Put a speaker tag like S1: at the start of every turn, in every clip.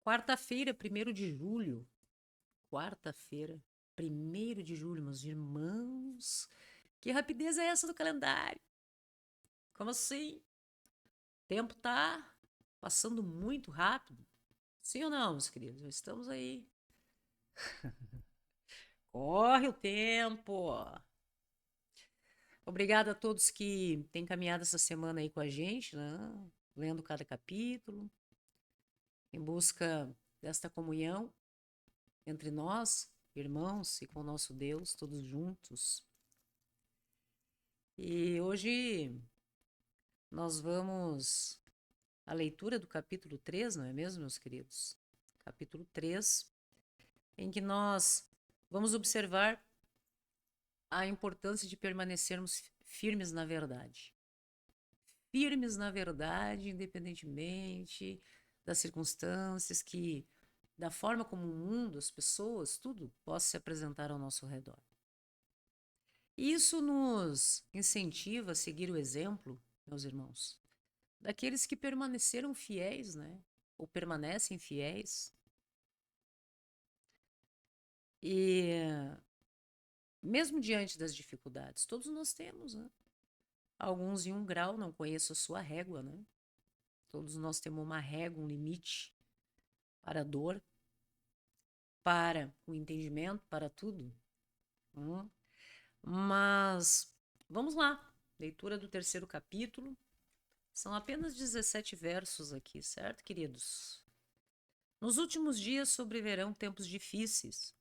S1: Quarta-feira, 1º de julho. Quarta-feira, 1º de julho, meus irmãos. Que rapidez é essa do calendário? Como assim? O tempo tá passando muito rápido. Sim ou não, meus queridos? Estamos aí. Corre o tempo. Obrigada a todos que têm caminhado essa semana aí com a gente, né? Lendo cada capítulo, em busca desta comunhão entre nós, irmãos, e com o nosso Deus, todos juntos. E hoje nós vamos à leitura do capítulo 3, não é mesmo, meus queridos? Capítulo 3, em que nós vamos observar a importância de permanecermos firmes na verdade. Firmes na verdade, independentemente das circunstâncias que, da forma como o mundo, as pessoas, tudo possa se apresentar ao nosso redor. Isso nos incentiva a seguir o exemplo, meus irmãos, daqueles que permaneceram fiéis, né? Ou permanecem fiéis. E mesmo diante das dificuldades, todos nós temos, né? Alguns em um grau, não conheço a sua régua, né? Todos nós temos uma régua, um limite para a dor, para o entendimento, para tudo. Hum? Mas vamos lá, leitura do 3º capítulo. São apenas 17 versos aqui, certo, queridos? Nos últimos dias sobrevirão tempos difíceis.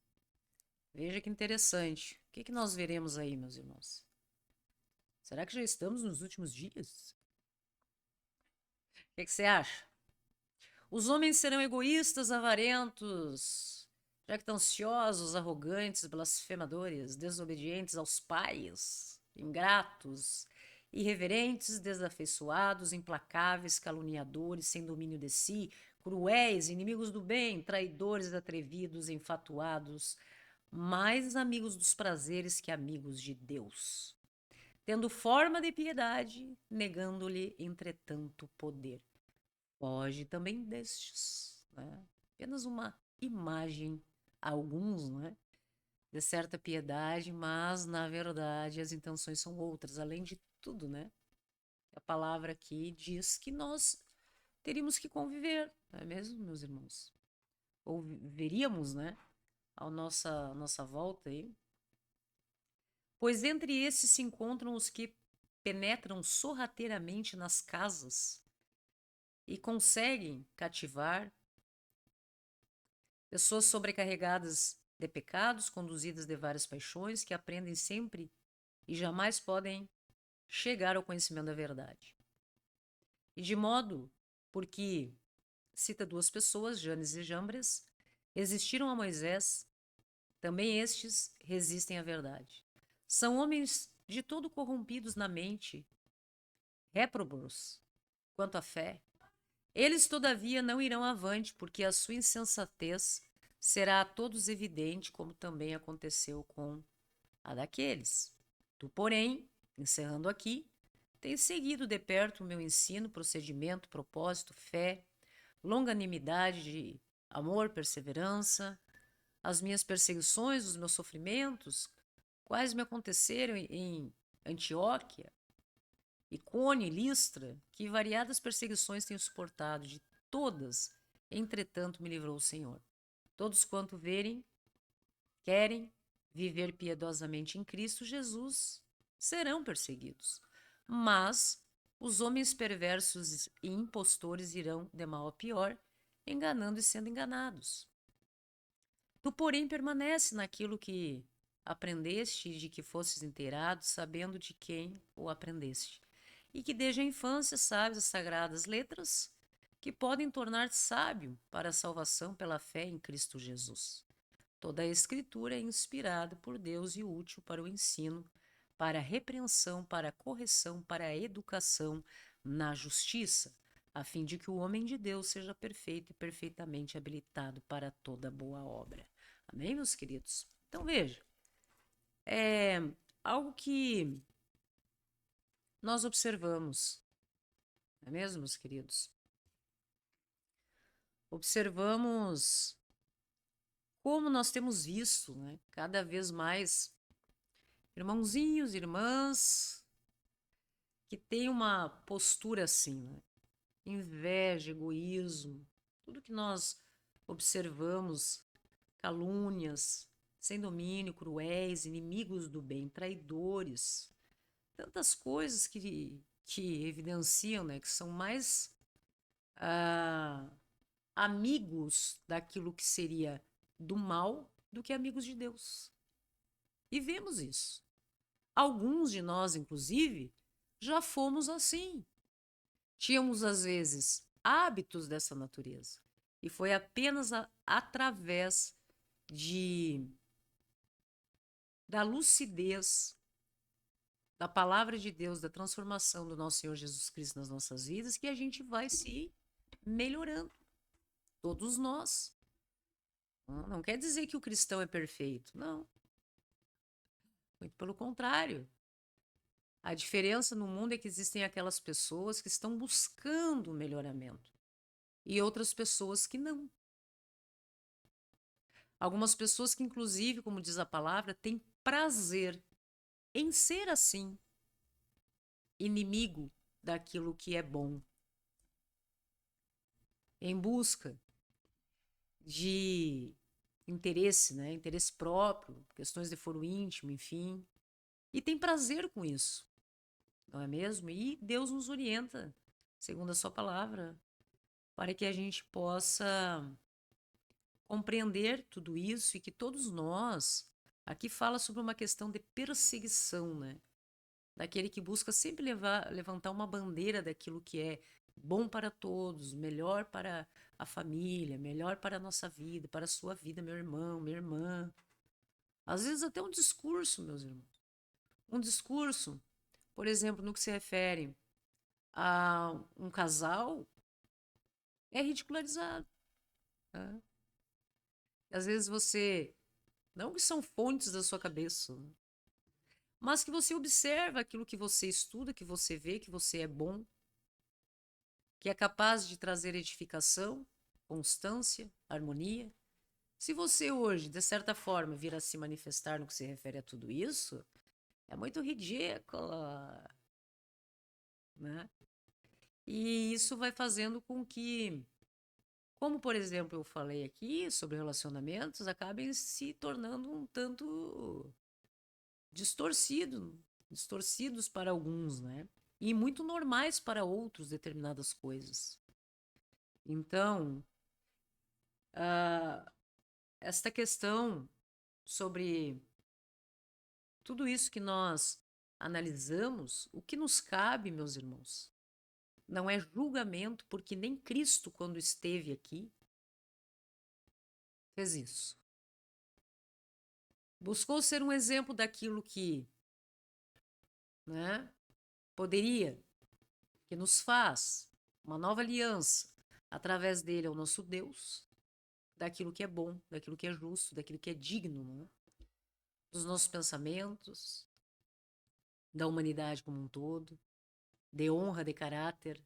S1: Veja que interessante. O que nós veremos aí, meus irmãos? Será que já estamos nos últimos dias? O que você acha? Os homens serão egoístas, avarentos, jactanciosos, arrogantes, blasfemadores, desobedientes aos pais, ingratos, irreverentes, desafeiçoados, implacáveis, caluniadores, sem domínio de si, cruéis, inimigos do bem, traidores, atrevidos, enfatuados, mais amigos dos prazeres que amigos de Deus, tendo forma de piedade, negando-lhe, entretanto, poder. Foge também destes, né? Apenas uma imagem a alguns, né? De certa piedade, mas na verdade as intenções são outras. Além de tudo, né? A palavra aqui diz que nós teríamos que conviver, não é mesmo, meus irmãos? Ou veríamos, né? Nossa volta aí. Pois entre esses se encontram os que penetram sorrateiramente nas casas e conseguem cativar pessoas sobrecarregadas de pecados, conduzidas de várias paixões, que aprendem sempre e jamais podem chegar ao conhecimento da verdade. E de modo, porque, cita duas pessoas, Janes e Jambres, resistiram a Moisés, também estes resistem à verdade. São homens de todo corrompidos na mente, réprobos quanto à fé. Eles, todavia, não irão avante, porque a sua insensatez será a todos evidente, como também aconteceu com a daqueles. Tu, porém, encerrando aqui, tens seguido de perto o meu ensino, procedimento, propósito, fé, longanimidade de amor, perseverança, as minhas perseguições, os meus sofrimentos, quais me aconteceram em Antioquia, Icônio e Listra, que variadas perseguições tenho suportado, de todas, entretanto, me livrou o Senhor. Todos quanto verem, querem viver piedosamente em Cristo Jesus, serão perseguidos. Mas os homens perversos e impostores irão de mal a pior, enganando e sendo enganados. Tu, porém, permanece naquilo que aprendeste e de que fostes inteirado, sabendo de quem o aprendeste. E que desde a infância sabes as sagradas letras que podem tornar-te sábio para a salvação pela fé em Cristo Jesus. Toda a Escritura é inspirada por Deus e útil para o ensino, para a repreensão, para a correção, para a educação na justiça, a fim de que o homem de Deus seja perfeito e perfeitamente habilitado para toda boa obra. Amém, meus queridos? Então veja, é algo que nós observamos, não é mesmo, meus queridos? observamos como nós temos visto, né, cada vez mais irmãozinhos, irmãs que têm uma postura assim, né? Inveja, egoísmo, tudo que nós observamos, calúnias, sem domínio, cruéis, inimigos do bem, traidores, tantas coisas que evidenciam, né, que são mais ah, amigos daquilo que seria do mal do que amigos de Deus. E vemos isso. Alguns de nós, inclusive, já fomos assim. Tínhamos, às vezes, hábitos dessa natureza. E foi apenas através de da lucidez da palavra de Deus, da transformação do nosso Senhor Jesus Cristo nas nossas vidas, que a gente vai se melhorando. Todos nós. Não quer dizer que o cristão é perfeito. Não. Muito pelo contrário. A diferença no mundo é que existem aquelas pessoas que estão buscando o melhoramento e outras pessoas que não. Algumas pessoas que, inclusive, como diz a palavra, têm prazer em ser assim, inimigo daquilo que é bom, em busca de interesse, né? Interesse próprio, questões de foro íntimo, enfim. E tem prazer com isso, não é mesmo? E Deus nos orienta, segundo a sua palavra, para que a gente possa compreender tudo isso e que todos nós, aqui fala sobre uma questão de perseguição, né? Daquele que busca sempre levantar uma bandeira daquilo que é bom para todos, melhor para a família, melhor para a nossa vida, para a sua vida, meu irmão, minha irmã. Às vezes até um discurso, meus irmãos. Um discurso, por exemplo, no que se refere a um casal, é ridicularizado. Né? Às vezes você, não que são fontes da sua cabeça, né? Mas que você observa aquilo que você estuda, que você vê, que você é bom, que é capaz de trazer edificação, constância, harmonia. Se você hoje, de certa forma, vir a se manifestar no que se refere a tudo isso, é muito ridícula, né? E isso vai fazendo com que, como por exemplo eu falei aqui sobre relacionamentos, acabem se tornando um tanto distorcidos para alguns, né? E muito normais para outros determinadas coisas. Então, esta questão sobre tudo isso que nós analisamos, o que nos cabe, meus irmãos, não é julgamento, porque nem Cristo, quando esteve aqui, fez isso. Buscou ser um exemplo daquilo que, né, poderia, que nos faz uma nova aliança através dele ao nosso Deus, daquilo que é bom, daquilo que é justo, daquilo que é digno, né? Dos nossos pensamentos, da humanidade como um todo, de honra, de caráter.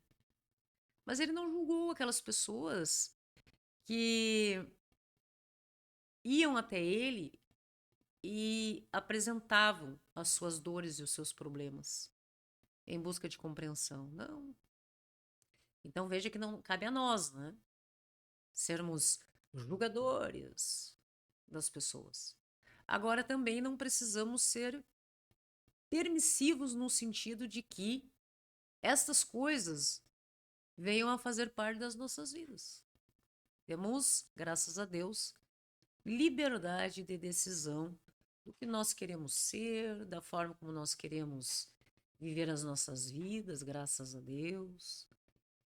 S1: Mas ele não julgou aquelas pessoas que iam até ele e apresentavam as suas dores e os seus problemas em busca de compreensão. Não. Então veja que não cabe a nós, né? Sermos julgadores das pessoas. Agora também não precisamos ser permissivos no sentido de que estas coisas venham a fazer parte das nossas vidas. Temos, graças a Deus, liberdade de decisão do que nós queremos ser, da forma como nós queremos viver as nossas vidas, graças a Deus.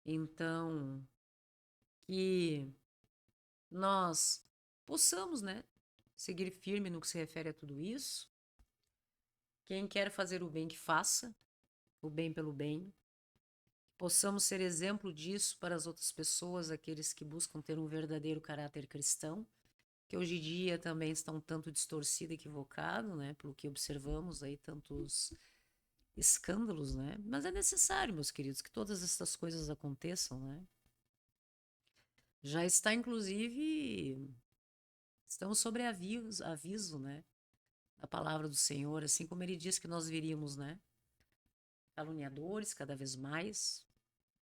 S1: Então, que nós possamos, né, seguir firme no que se refere a tudo isso. Quem quer fazer o bem, que faça o bem pelo bem. Possamos ser exemplo disso para as outras pessoas, aqueles que buscam ter um verdadeiro caráter cristão, que hoje em dia também está um tanto distorcido, equivocado, né, pelo que observamos aí, tantos escândalos, né? Mas é necessário, meus queridos, que todas essas coisas aconteçam, né? Já está, inclusive, estamos sobre aviso, né? Da palavra do Senhor, assim como ele diz que nós viríamos, né? Caluniadores cada vez mais,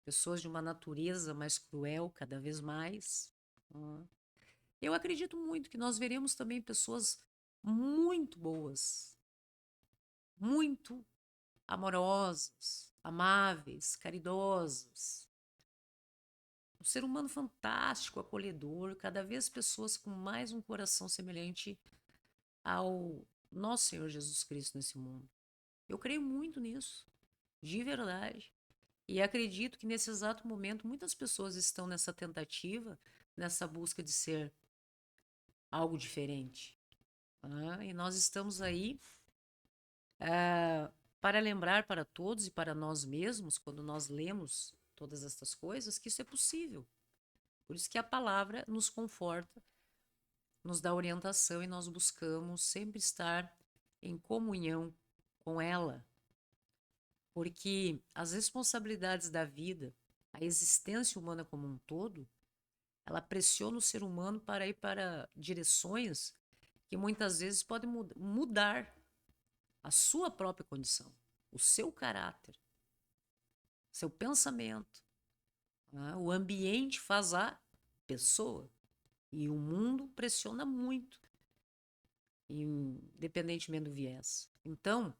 S1: pessoas de uma natureza mais cruel cada vez mais. Né? Eu acredito muito que nós veremos também pessoas muito boas, muito amorosas, amáveis, caridosas. Um ser humano fantástico, acolhedor, cada vez pessoas com mais um coração semelhante ao nosso Senhor Jesus Cristo nesse mundo. Eu creio muito nisso, de verdade. E acredito que nesse exato momento muitas pessoas estão nessa tentativa, nessa busca de ser algo diferente. E nós estamos aí para lembrar para todos e para nós mesmos, quando nós lemos todas estas coisas, que isso é possível. Por isso que a palavra nos conforta, nos dá orientação e nós buscamos sempre estar em comunhão com ela, porque as responsabilidades da vida, a existência humana como um todo, ela pressiona o ser humano para ir para direções que muitas vezes podem mudar a sua própria condição, o seu caráter, seu pensamento. Né? O ambiente faz a pessoa e o mundo pressiona muito, independentemente do viés. Então,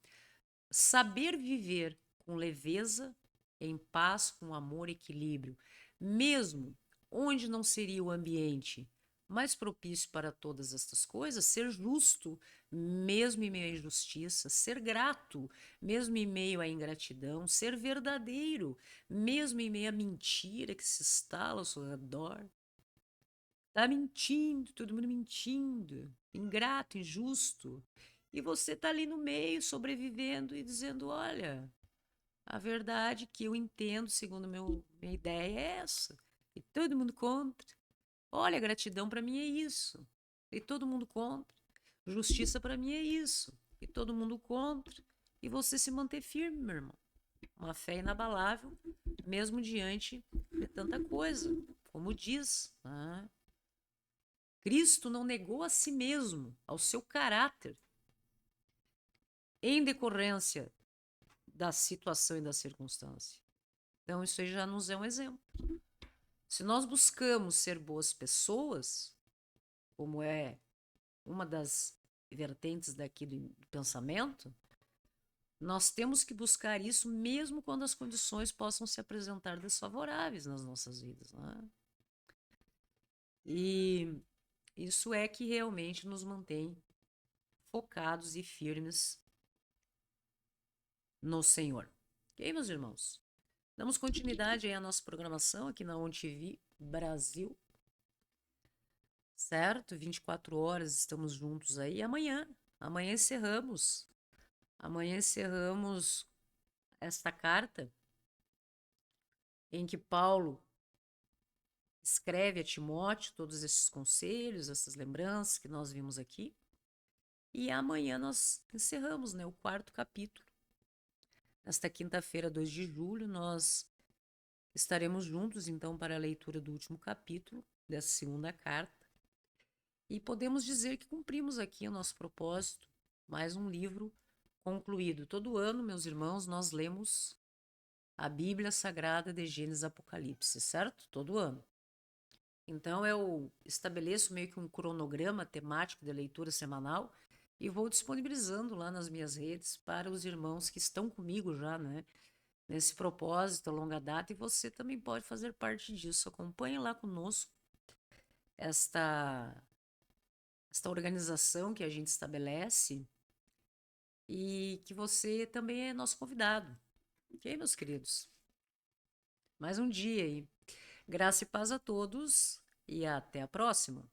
S1: saber viver com leveza, em paz, com amor e equilíbrio, mesmo onde não seria o ambiente mais propício para todas estas coisas, ser justo, mesmo em meio à injustiça, ser grato, mesmo em meio à ingratidão, ser verdadeiro, mesmo em meio à mentira que se instala ao seu redor. Tá mentindo, todo mundo mentindo, ingrato, injusto. E você tá ali no meio, sobrevivendo e dizendo: olha, a verdade que eu entendo, segundo minha ideia, é essa. E todo mundo contra. Olha, gratidão para mim é isso. E todo mundo contra. Justiça para mim é isso. E todo mundo contra. E você se manter firme, meu irmão. Uma fé inabalável, mesmo diante de tanta coisa. Como diz, né? Cristo não negou a si mesmo, ao seu caráter, em decorrência da situação e da circunstância. Então, isso aí já nos é um exemplo. Se nós buscamos ser boas pessoas, como é uma das vertentes daqui do pensamento, nós temos que buscar isso mesmo quando as condições possam se apresentar desfavoráveis nas nossas vidas. Né? E isso é que realmente nos mantém focados e firmes no Senhor. Ok, meus irmãos? Damos continuidade aí à nossa programação aqui na ONTV Brasil. Certo? 24 horas estamos juntos aí. Amanhã encerramos. Amanhã encerramos esta carta em que Paulo escreve a Timóteo todos esses conselhos, essas lembranças que nós vimos aqui. E amanhã nós encerramos, né, o 4º capítulo. Nesta quinta-feira, 2 de julho, nós estaremos juntos, então, para a leitura do último capítulo dessa segunda carta. E podemos dizer que cumprimos aqui o nosso propósito, mais um livro concluído. Todo ano, meus irmãos, nós lemos a Bíblia Sagrada de Gênesis e Apocalipse, certo? Todo ano. Então, eu estabeleço meio que um cronograma temático de leitura semanal e vou disponibilizando lá nas minhas redes para os irmãos que estão comigo já, né? Nesse propósito a longa data, e você também pode fazer parte disso. Acompanhe lá conosco esta organização que a gente estabelece e que você também é nosso convidado. Ok, meus queridos? Mais um dia aí. Graça e paz a todos e até a próxima.